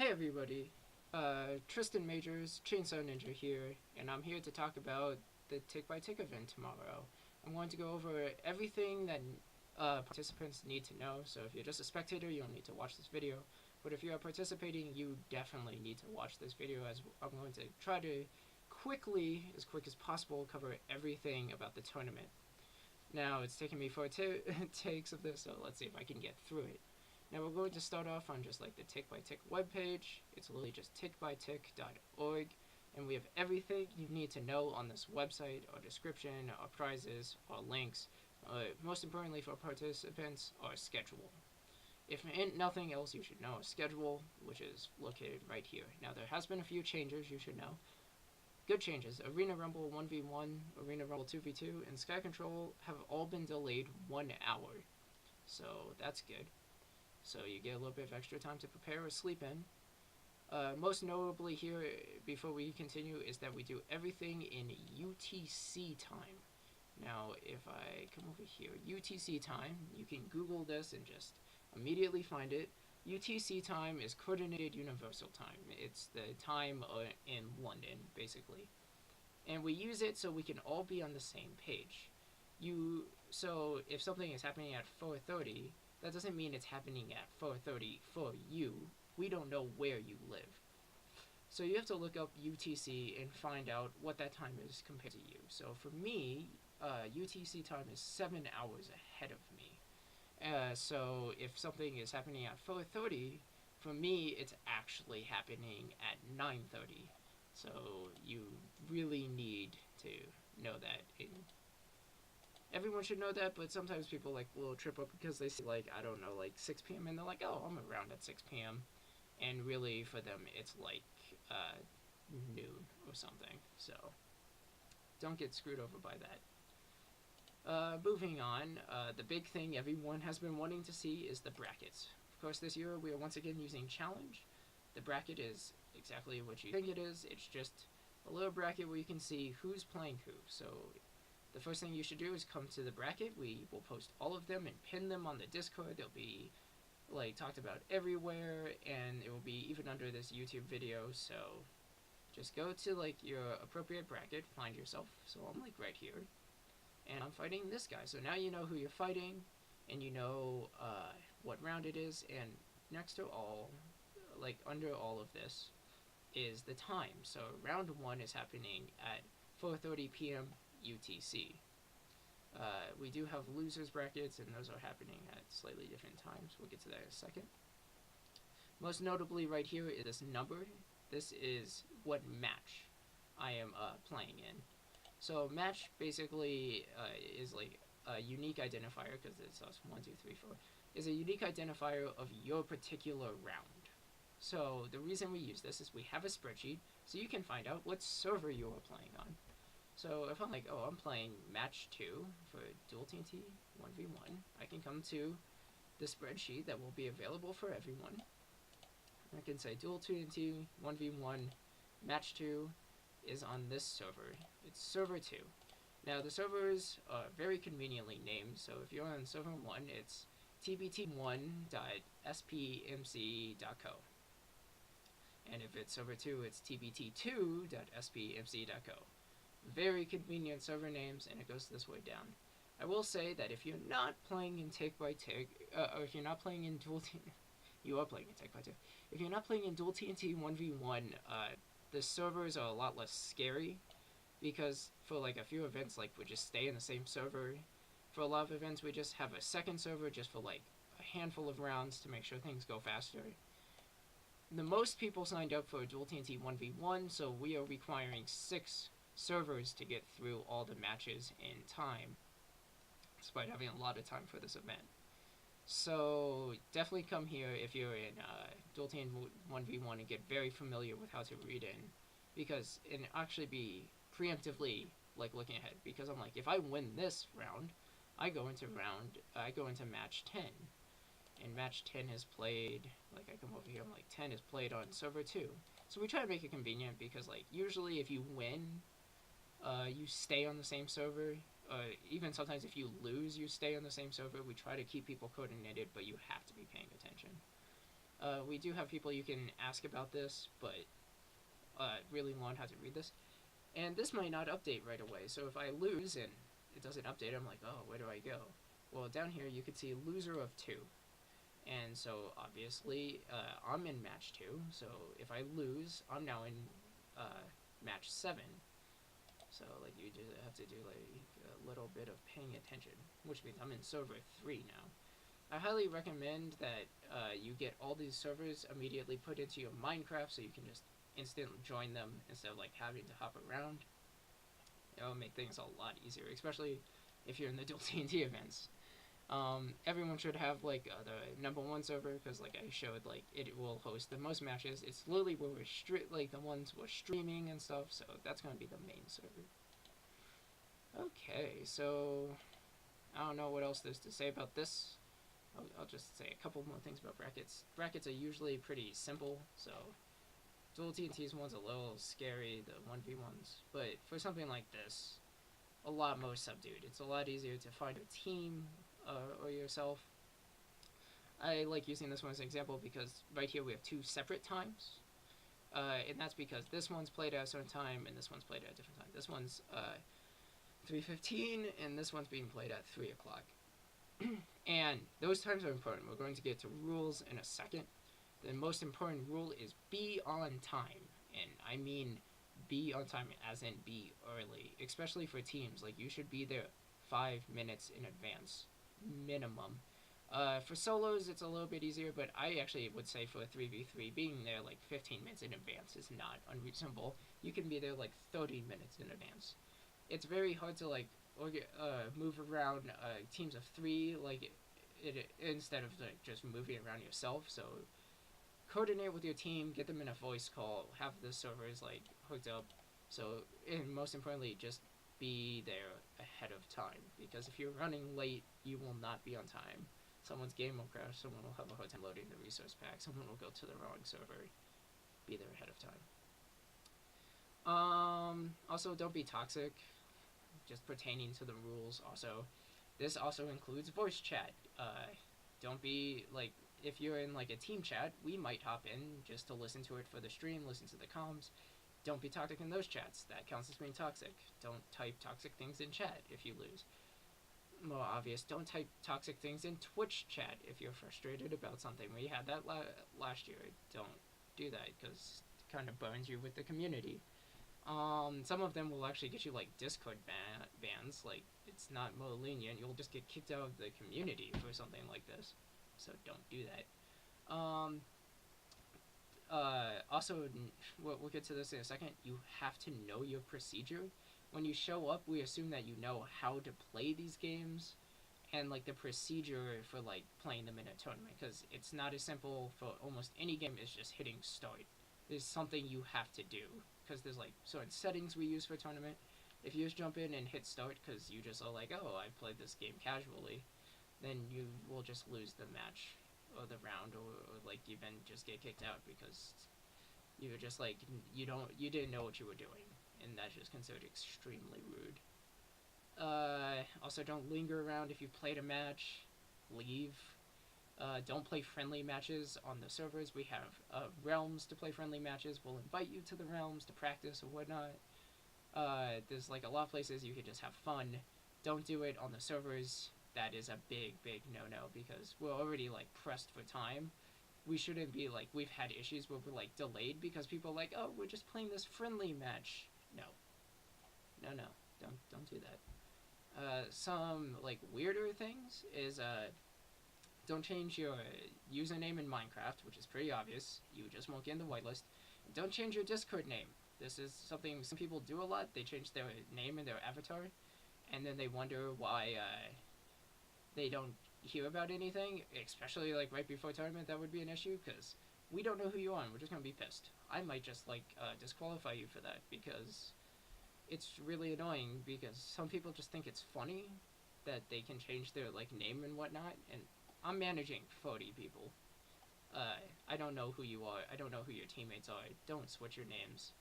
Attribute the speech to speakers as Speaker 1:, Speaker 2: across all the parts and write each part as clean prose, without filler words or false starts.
Speaker 1: Hey everybody, Tristan Majors, Chainsaw Ninja here, and I'm here to talk about the Tick by Tick event tomorrow. I'm going to go over everything that participants need to know, so if you're just a spectator, you don't need to watch this video, but if you are participating, you definitely need to watch this video, as I'm going to try to quickly, as quick as possible, cover everything about the tournament. Now, it's taken me 4 takes of this, so let's see if I can get through it. Now we're going to start off on just like the Tick by Tick webpage. It's literally just tickbytick.org, and we have everything you need to know on this website: our description, our prizes, our links. Most importantly for participants, our schedule. If nothing else, you should know our schedule, which is located right here. Now there has been a few changes you should know. Good changes. Arena Rumble 1v1, Arena Rumble 2v2, and Sky Control have all been delayed 1 hour. So that's good. So you get a little bit of extra time to prepare or sleep in. Most notably here, before we continue, is that we do everything in UTC time. Now, if I come over here, UTC time, you can Google this and just immediately find it. UTC time is Coordinated Universal Time. It's the time in London, basically. And we use it so we can all be on the same page. So if something is happening at 4:30, that doesn't mean it's happening at 4:30 for you. We don't know where you live. So you have to look up UTC and find out what that time is compared to you. So for me, UTC time is 7 hours ahead of me. So if something is happening at 4:30, for me, it's actually happening at 9:30. So you really need to know that. Everyone should know that, but sometimes people will trip up because they see 6 p.m. and they're like, oh, I'm around at 6 p.m. And really for them it's noon or something. So don't get screwed over by that. Moving on, the big thing everyone has been wanting to see is the brackets. Of course, this year we are once again using challenge. The bracket is exactly what you think it is. It's just a little bracket where you can see who's playing who. So the first thing you should do is come to the bracket. We will post all of them and pin them on the Discord. They'll be talked about everywhere, and it will be even under this YouTube video. So just go to your appropriate bracket, find yourself. So I'm right here, and I'm fighting this guy. So now you know who you're fighting, and you know what round it is. And next to all, under all of this, is the time. So round 1 is happening at 4:30 p.m. UTC. We do have losers brackets, and those are happening at slightly different times. We'll get to that in a second. Most notably right here is this number. This is what match I am playing in. So match basically is a unique identifier, because it's us 1, 2, 3, 4, is a unique identifier of your particular round. So the reason we use this is we have a spreadsheet, so you can find out what server you are playing on. So if I'm I'm playing match 2 for Duel TNT 1v1, I can come to the spreadsheet that will be available for everyone. I can say Duel TNT 1v1 match 2 is on this server. It's server 2. Now the servers are very conveniently named, so if you're on server 1, it's tbt1.spmc.co. And if it's server 2, it's tbt2.spmc.co. Very convenient server names, and it goes this way down. I will say that if you're not playing in Tick by Tick, or if you're not playing in Duel TNT, you are playing in Tick by Tick. If you're not playing in Duel TNT 1v1, the servers are a lot less scary, because for a few events, we just stay in the same server. For a lot of events, we just have a second server just for a handful of rounds to make sure things go faster. The most people signed up for Duel TNT 1v1, so we are requiring 6 servers to get through all the matches in time, despite having a lot of time for this event. So definitely come here if you're in Duel TNT 1v1 and get very familiar with how to read in, because and actually be preemptively looking ahead, because I'm if I win this round, I go into match 10, and match 10 is played, I come over here, I'm 10 is played on server 2. So we try to make it convenient, because usually if you win, you stay on the same server. Even sometimes if you lose, you stay on the same server. We try to keep people coordinated, but you have to be paying attention. We do have people you can ask about this, but really learn how to read this. And this might not update right away. So if I lose and it doesn't update, I'm like, oh, where do I go? Well, down here you can see loser of 2. And so obviously I'm in match 2. So if I lose, I'm now in match 7. So like you just have to do like a little bit of paying attention, which means I'm in server 3 now. I highly recommend that you get all these servers immediately put into your Minecraft so you can just instantly join them instead of like having to hop around. It'll make things a lot easier, especially if you're in the Duel TNT events. Everyone should have like the #1 server because like I showed, like it will host the most matches. It's literally where we're like the ones we're streaming and stuff, so that's gonna be the main server. Okay, so I don't know what else there's to say about this. I'll just say a couple more things about brackets. Brackets are usually pretty simple, so Duel TNT's one's a little scary, the 1v1s, but for something like this, a lot more subdued. It's a lot easier to find a team or yourself. I like using this one as an example because right here we have 2 separate times, and that's because this one's played at a certain time and this one's played at a different time. This one's 3:15 and this one's being played at 3 o'clock. And those times are important. We're going to get to rules in a second. The most important rule is be on time, and I mean be on time as in be early, especially for teams. Like you should be there 5 minutes in advance minimum. For solos it's a little bit easier, but I actually would say for a 3v3 being there like 15 minutes in advance is not unreasonable. You can be there like 30 minutes in advance. It's very hard to like move around teams of 3 like instead of like just moving around yourself. So coordinate with your team, get them in a voice call, have the servers like hooked up. So, and most importantly, just be there ahead of time, because if you're running late, you will not be on time. Someone's game will crash, someone will have a hard time loading the resource pack, someone will go to the wrong server. Be there ahead of time. Also, don't be toxic, just pertaining to the rules. Also, this also includes voice chat. Don't be like, if you're in like a team chat, we might hop in just to listen to it for the stream, listen to the comms. Don't be toxic in those chats. That counts as being toxic. Don't type toxic things in chat if you lose. More obvious, don't type toxic things in Twitch chat if you're frustrated about something. We had that last year. Don't do that because it kind of burns you with the community. Some of them will actually get you like Discord bans. Like, it's not more lenient. You'll just get kicked out of the community for something like this. So don't do that. Also, we'll get to this in a second. You have to know your procedure. When you show up, we assume that you know how to play these games and like the procedure for like playing them in a tournament, because it's not as simple for almost any game as just hitting start. There's something you have to do, because there's like certain settings we use for tournament. If you just jump in and hit start because you just are like, oh, I played this game casually, then you will just lose the match or the round, or like even just get kicked out because you were just like, you didn't know what you were doing, and that's just considered extremely rude. Also, don't linger around. If you've played a match, leave. Don't play friendly matches on the servers. We have realms to play friendly matches. We'll invite you to the realms to practice or whatnot. There's like a lot of places you could just have fun. Don't do it on the servers. That is a big no-no, because we're already like pressed for time. We shouldn't be like, we've had issues where we're like delayed because people are like, oh, we're just playing this friendly match. No, don't do that. Some like weirder things is don't change your username in Minecraft, which is pretty obvious. You just won't get in the whitelist. Don't change your Discord name. This is something some people do a lot. They change their name and their avatar, and then they wonder why they don't hear about anything, especially like right before tournament. That would be an issue, because we don't know who you are, and we're just gonna be pissed. I might just like disqualify you for that, because it's really annoying, because some people just think it's funny that they can change their like name and whatnot, and I'm managing 40 people. I don't know who you are. I don't know who your teammates are. Don't switch your names,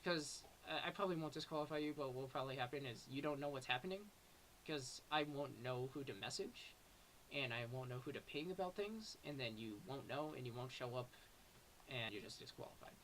Speaker 1: because I probably won't disqualify you, but what will probably happen is you don't know what's happening, because I won't know who to message, and I won't know who to ping about things, and then you won't know, and you won't show up, and you're just disqualified.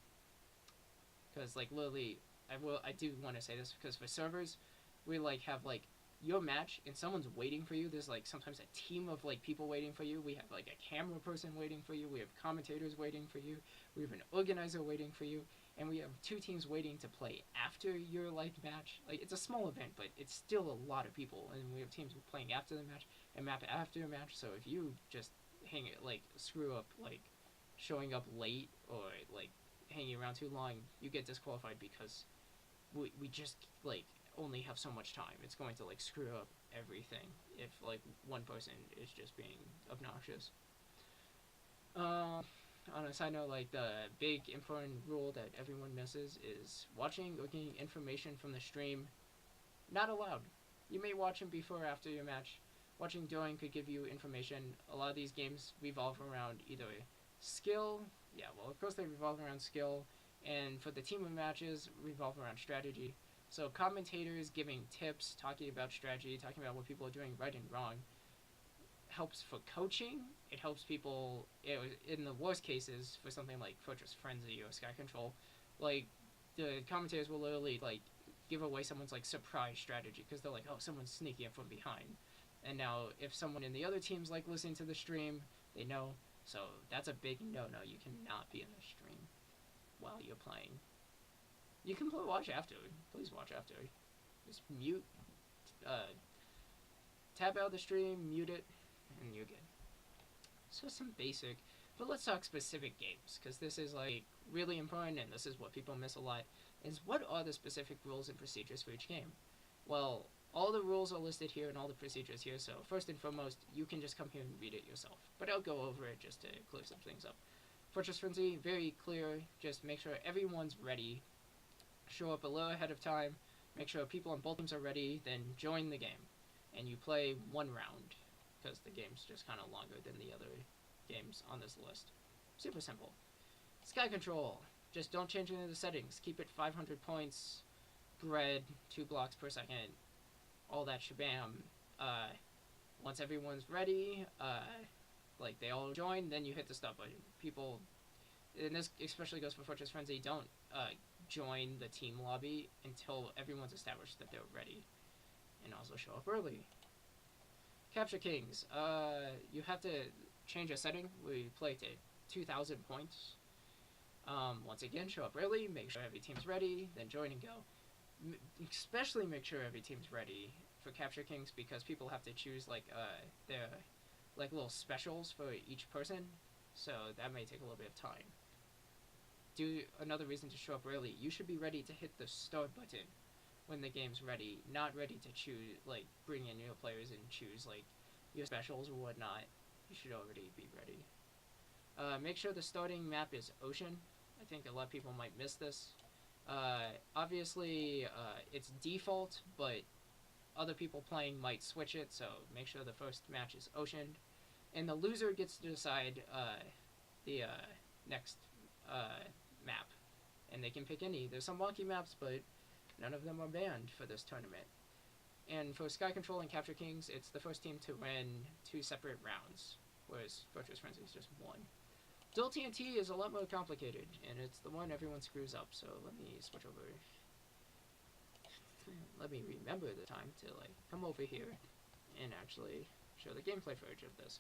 Speaker 1: Because like literally, I do want to say this because for servers, we like have like your match and someone's waiting for you. There's like sometimes a team of like people waiting for you. We have like a camera person waiting for you. We have commentators waiting for you. We have an organizer waiting for you, and we have two teams waiting to play after your like match. Like it's a small event, but it's still a lot of people, and we have teams playing after the match and map after a match. So if you just hang it like screw up like showing up late or like hanging around too long, you get disqualified because we just like only have so much time. It's going to like screw up everything if like one person is just being obnoxious. On a side note, like the big important rule that everyone misses is watching or getting information from the stream. Not allowed. You may watch him before or after your match. Watching during could give you information. A lot of these games revolve around either skill. Yeah, well, of course they revolve around skill, and for the team of matches, revolve around strategy. So commentators giving tips, talking about strategy, talking about what people are doing right and wrong, helps for coaching. It helps people in the worst cases for something like Fortress Frenzy or Sky Control. Like the commentators will literally like give away someone's like surprise strategy because they're like, oh, someone's sneaking up from behind. And now if someone in the other team's like listening to the stream, they know. So that's a big no-no. You cannot be in the stream while you're playing. You can watch after. Please watch after. Just mute, tab out the stream, mute it, and you're good. So some basic, but let's talk specific games because this is like really important, and this is what people miss a lot. Is what are the specific rules and procedures for each game? Well, all the rules are listed here and all the procedures here. So first and foremost, you can just come here and read it yourself. But I'll go over it just to clear some things up. Fortress Frenzy, very clear. Just make sure everyone's ready. Show up a little ahead of time. Make sure people on both teams are ready. Then join the game, and you play one round because the game's just kind of longer than the other games on this list. Super simple. Sky Control. Just don't change any of the settings. Keep it 500 points. Bread, 2 blocks per second. All that shabam. Once everyone's ready, like they all join, then you hit the stop button. People, and this especially goes for Fortress Frenzy, don't join the team lobby until everyone's established that they're ready. And also show up early. Capture Kings. You have to change a setting. We play to 2,000 points. Once again, show up early, make sure every team's ready, then join and go. Especially make sure every team's ready for Capture Kings because people have to choose like their like little specials for each person, so that may take a little bit of time. Another reason to show up early, you should be ready to hit the start button when the game's ready, not ready to choose like bring in your players and choose like your specials or whatnot. You should already be ready. Make sure the starting map is Ocean. I think a lot of people might miss this. Obviously, it's default, but other people playing might switch it, so make sure the first match is Ocean. And the loser gets to decide the next map. And they can pick any. There's some wonky maps, but none of them are banned for this tournament. And for Sky Control and Capture Kings, it's the first team to win 2 separate rounds, whereas Fortress Frenzy is just 1. Duel TNT is a lot more complicated, and it's the one everyone screws up, so let me switch over. Let me remember the time to like come over here and actually show the gameplay footage of this.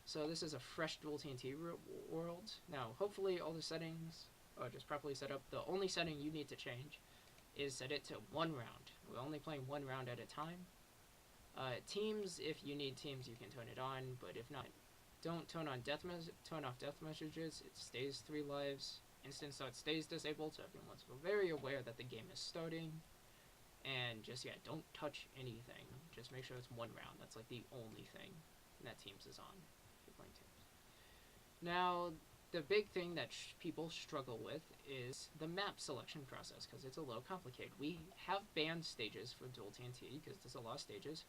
Speaker 1: So this is a fresh Duel TNT world. Now, hopefully all the settings are just properly set up. The only setting you need to change is set it to 1 round. We're only playing 1 round at a time. Teams, if you need teams, you can turn it on, but if not, don't turn off death messages. It stays 3 lives. Instant start stays disabled, so everyone's very aware that the game is starting. And just, yeah, don't touch anything. Just make sure it's 1 round. That's like the only thing that Teams is on if you're playing Teams. Now, the big thing that people struggle with is the map selection process, because it's a little complicated. We have banned stages for Duel TNT, because there's a lot of stages.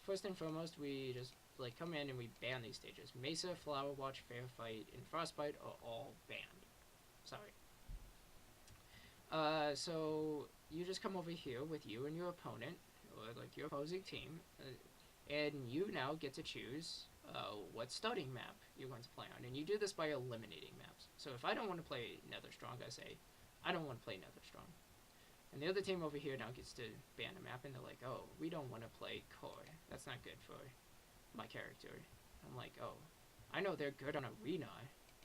Speaker 1: First and foremost, we just like come in and we ban these stages. Mesa, Flower Watch, Fair Fight, and Frostbite are all banned. Sorry. So you just come over here with you and your opponent, or like your opposing team. and you now get to choose what starting map you're going to play on, and you do this by eliminating maps. So if I don't want to play Netherstrong, I say, I don't want to play Netherstrong. And the other team over here now gets to ban a map, and they're like, oh, we don't want to play Core. That's not good for my character. I'm like, oh, I know they're good on Arena,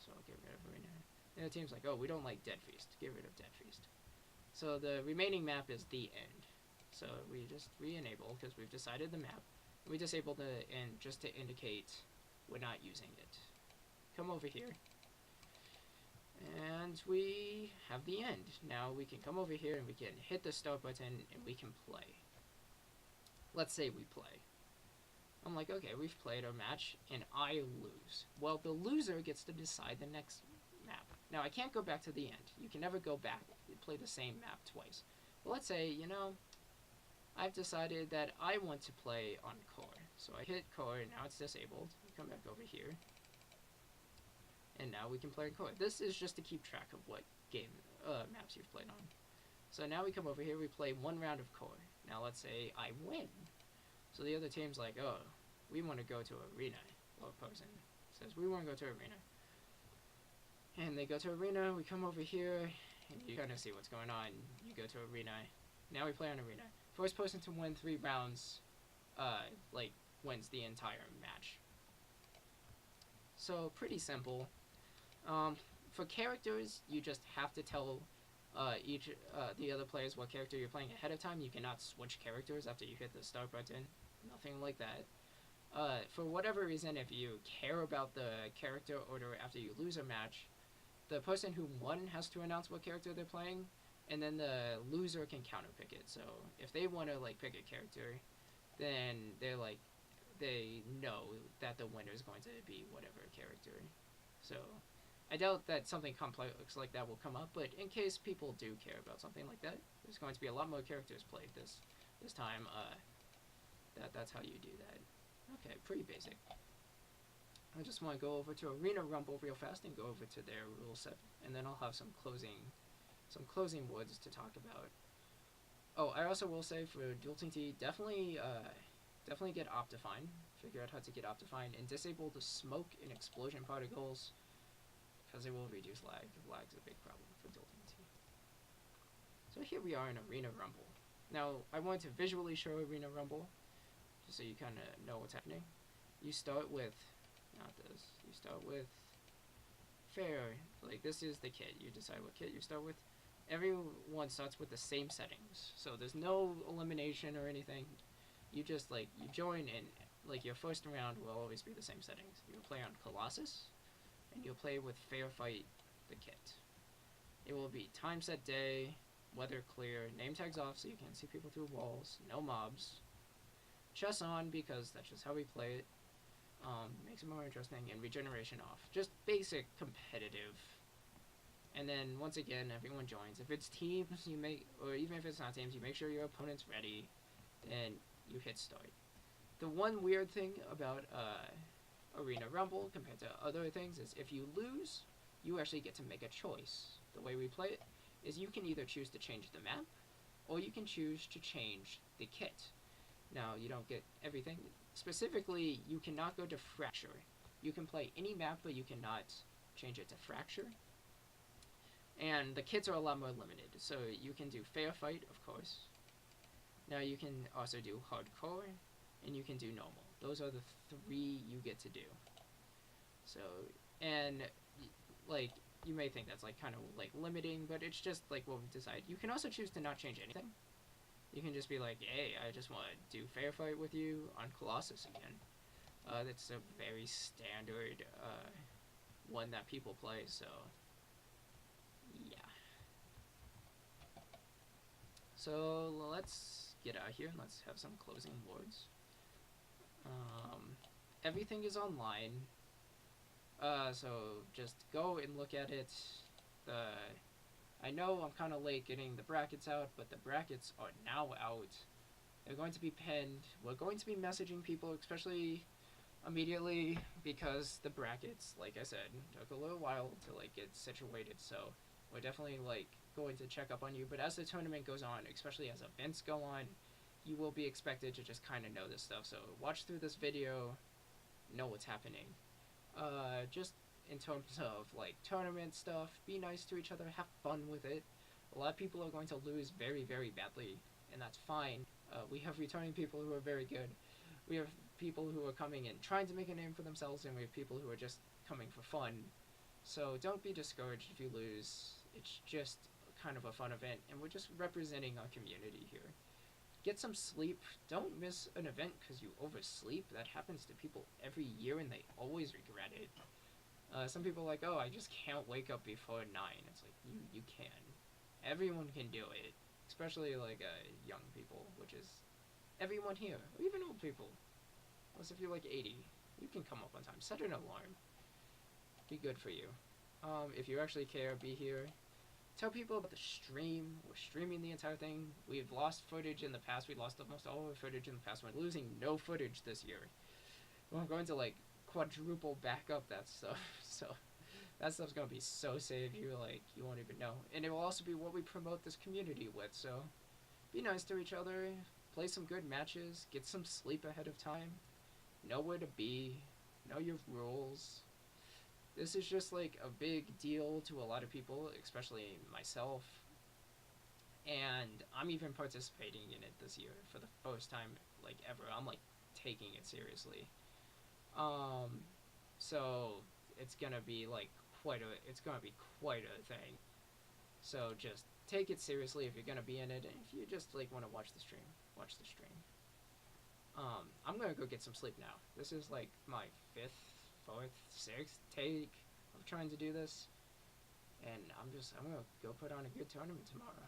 Speaker 1: so I'll get rid of Arena. And the team's like, oh, we don't like Dead Feast. Get rid of Dead Feast. So the remaining map is the end. So we just re-enable, because we've decided the map. We disable the end just to indicate we're not using it. Come over here. And we have the end. Now we can come over here and we can hit the start button and we can play. Let's say we play. I'm like, okay, we've played our match and I lose. Well, the loser gets to decide the next map. Now, I can't go back to the end. You can never go back and play the same map twice. But let's say, you know, I've decided that I want to play on Core. So I hit Core and now it's disabled. We come back over here. And now we can play on Core. This is just to keep track of what game maps you've played on. So now we come over here, we play one round of Core. Now let's say I win. So the other team's like, oh, we want to go to Arena. Well, person says, we want to go to Arena. And they go to Arena, we come over here, and you kind of see what's going on. You go to Arena. Now we play on Arena. First person to win 3 rounds, wins the entire match. So, pretty simple. For characters, you just have to tell the other players what character you're playing ahead of time. You cannot switch characters after you hit the start button. Nothing like that. For whatever reason, if you care about the character order after you lose a match, the person who won has to announce what character they're playing, and then the loser can counterpick it. So if they want to pick a character, then they know that the winner is going to be whatever character. So I doubt that something complex like that will come up, but in case people do care about something like that, there's going to be a lot more characters played this time. That's how you do that. Okay, pretty basic. I just want to go over to Arena Rumble real fast and go over to their rule set, and then I'll have some closing words to talk about. Oh, I also will say for Duel TNT, definitely get Optifine. Figure out how to get Optifine and disable the smoke and explosion particles, because it will reduce lag. Lag's a big problem for Duel TNT. So here we are in Arena Rumble. Now, I wanted to visually show Arena Rumble, just so you kind of know what's happening. You start with, not this, you start with fair. This is the kit. You decide what kit you start with. Everyone starts with the same settings, so there's no elimination or anything. You just, you join and, your first round will always be the same settings. You'll play on Colossus, and you'll play with Fair Fight, the kit. It will be time set day, weather clear, name tags off so you can't see people through walls, no mobs. Chess on, because that's just how we play it. Makes it more interesting, and regeneration off. Just basic competitive. And then, once again, everyone joins. If it's teams, or even if it's not teams, you make sure your opponent's ready, and you hit start. The one weird thing about Arena Rumble compared to other things is if you lose, you actually get to make a choice. The way we play it is you can either choose to change the map, or you can choose to change the kit. Now, you don't get everything. Specifically, you cannot go to Fracture. You can play any map, but you cannot change it to Fracture. And the kits are a lot more limited. So you can do Fair Fight, of course. Now you can also do Hardcore, and you can do Normal. Those are the 3 you get to do. So, and, you may think that's, kind of, limiting, but it's just, what we decide. You can also choose to not change anything. You can just be like, hey, I just want to do Fair Fight with you on Colossus again. That's a very standard one that people play, so yeah. So let's get out here and let's have some closing words. Everything is online, so just go and look at it. I know I'm kind of late getting the brackets out, but the brackets are now out. They're going to be pinned. We're going to be messaging people, especially immediately, because the brackets, like I said, took a little while to get situated. So we're definitely going to check up on you. But as the tournament goes on, especially as events go on, you will be expected to just kind of know this stuff. So watch through this video, know what's happening. Just in terms of like tournament stuff, be nice to each other, have fun with it. A lot of people are going to lose very, very badly, and that's fine. We have returning people who are very good. We have people who are coming in trying to make a name for themselves, and we have people who are just coming for fun. So don't be discouraged if you lose. It's just kind of a fun event, and we're just representing our community here. Get some sleep. Don't miss an event because you oversleep. That happens to people every year, and they always regret it. Some people are like, oh, I just can't wake up before 9. It's like, you can. Everyone can do it. Especially, like, young people, which is everyone here. Or even old people. Unless if you're, like, 80. You can come up on time. Set an alarm. Be good for you. If you actually care, be here. Tell people about the stream. We're streaming the entire thing. We've lost footage in the past. We lost almost all of our footage in the past. We're losing no footage this year. We're going to, like, quadruple back up that stuff. So that stuff's gonna be so saved, you won't even know. And it will also be what we promote this community with. So be nice to each other, play some good matches, get some sleep ahead of time, know where to be, know your rules. This is just like a big deal to a lot of people, especially myself. And I'm even participating in it this year for the first time like ever. I'm like taking it seriously. So it's gonna be like quite a thing. So just take it seriously if you're gonna be in it, and if you just like want to watch the stream, watch the stream. I'm gonna go get some sleep now. This is like my 5th, 4th, 6th take of trying to do this, and I'm gonna go put on a good tournament tomorrow.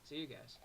Speaker 1: See you guys.